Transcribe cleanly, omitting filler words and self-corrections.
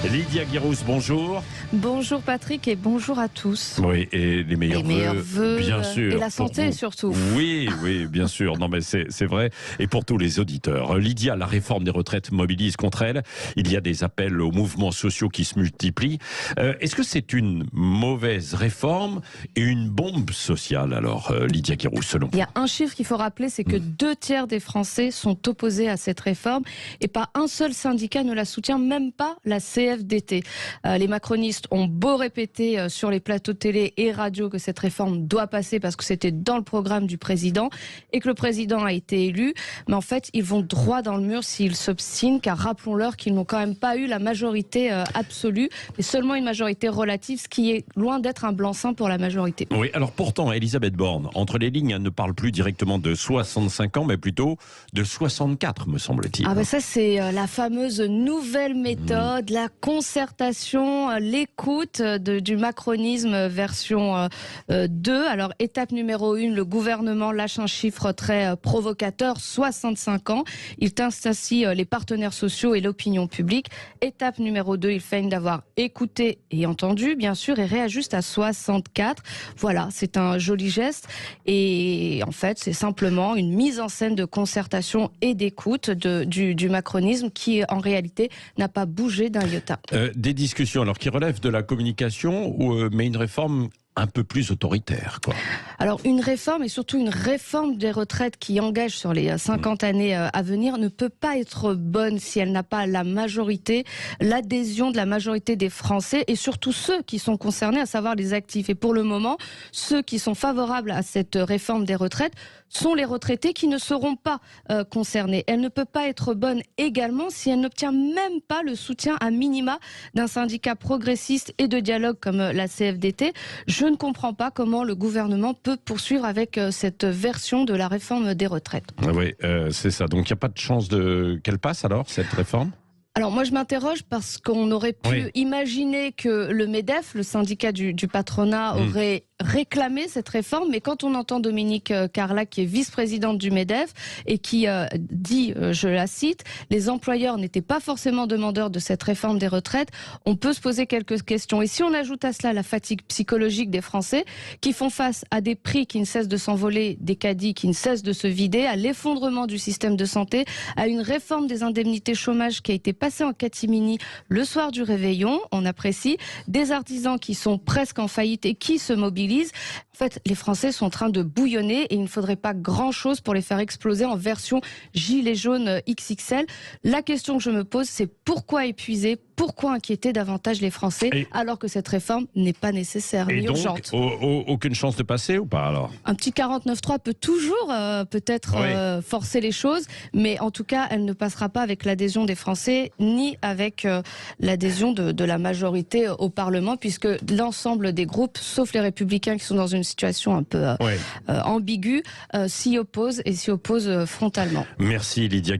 Lydia Guirousse, bonjour. Bonjour Patrick et bonjour à tous. Oui, et les meilleurs vœux, bien sûr. Et la santé surtout. Oui, bien sûr. Non, mais c'est vrai. Et pour tous les auditeurs. Lydia, la réforme des retraites mobilise contre elle. Il y a des appels aux mouvements sociaux qui se multiplient. Est-ce que c'est une mauvaise réforme et une bombe sociale, alors, Lydia Guirousse, selon vous? Il y a un chiffre qu'il faut rappeler, c'est que 2/3 des Français sont opposés à cette réforme et pas un seul syndicat ne la soutient, même pas la CFDT. Les macronistes ont beau répéter sur les plateaux télé et radio que cette réforme doit passer parce que c'était dans le programme du président et que le président a été élu, mais en fait ils vont droit dans le mur s'ils s'obstinent, car rappelons-leur qu'ils n'ont quand même pas eu la majorité absolue, mais seulement une majorité relative, ce qui est loin d'être un blanc-seing pour la majorité. Oui, alors pourtant, Elisabeth Borne, entre les lignes, elle ne parle plus directement de 65 ans, mais plutôt de 64, me semble-t-il. Ah ben ça, c'est la fameuse nouvelle méthode, la concertation, l'écoute du macronisme version 2. Alors, étape numéro 1, le gouvernement lâche un chiffre très provocateur, 65 ans. Il teste ainsi les partenaires sociaux et l'opinion publique. Étape numéro 2, il feigne d'avoir écouté et entendu, bien sûr, et réajuste à 64. Voilà, c'est un joli geste. Et en fait, c'est simplement une mise en scène de concertation et d'écoute du macronisme qui, en réalité, n'a pas bougé d'un iota. Des discussions alors qui relèvent de la communication, mais une réforme un peu plus autoritaire, quoi. Alors, une réforme, et surtout une réforme des retraites qui engage sur les 50 années à venir, ne peut pas être bonne si elle n'a pas la majorité, l'adhésion de la majorité des Français, et surtout ceux qui sont concernés, à savoir les actifs. Et pour le moment, ceux qui sont favorables à cette réforme des retraites sont les retraités qui ne seront pas concernés. Elle ne peut pas être bonne également si elle n'obtient même pas le soutien à minima d'un syndicat progressiste et de dialogue comme la CFDT. Je ne comprends pas comment le gouvernement peut poursuivre avec cette version de la réforme des retraites. Oui, c'est ça. Donc il n'y a pas de chance qu'elle passe alors, cette réforme ? Alors moi je m'interroge parce qu'on aurait pu imaginer que le MEDEF, le syndicat du patronat, aurait réclamé cette réforme, mais quand on entend Dominique Carla, qui est vice-présidente du MEDEF et qui dit, je la cite, les employeurs n'étaient pas forcément demandeurs de cette réforme des retraites, on peut se poser quelques questions. Et si on ajoute à cela la fatigue psychologique des Français qui font face à des prix qui ne cessent de s'envoler, des caddies qui ne cessent de se vider, à l'effondrement du système de santé, à une réforme des indemnités chômage qui a été passée en catimini le soir du réveillon, on apprécie, des artisans qui sont presque en faillite et qui se mobilisent. En fait, les Français sont en train de bouillonner et il ne faudrait pas grand-chose pour les faire exploser en version gilet jaune XXL. La question que je me pose, c'est pourquoi épuiser, pourquoi inquiéter davantage les Français alors que cette réforme n'est pas nécessaire ni urgente. Aucune chance de passer ou pas alors ? Un petit 49.3 peut toujours peut-être forcer les choses, mais en tout cas, elle ne passera pas avec l'adhésion des Français ni avec l'adhésion de la majorité au Parlement, puisque l'ensemble des groupes, sauf les Républicains qui sont dans une situation un peu ambiguë, s'y opposent et s'y opposent frontalement. Merci Lydia.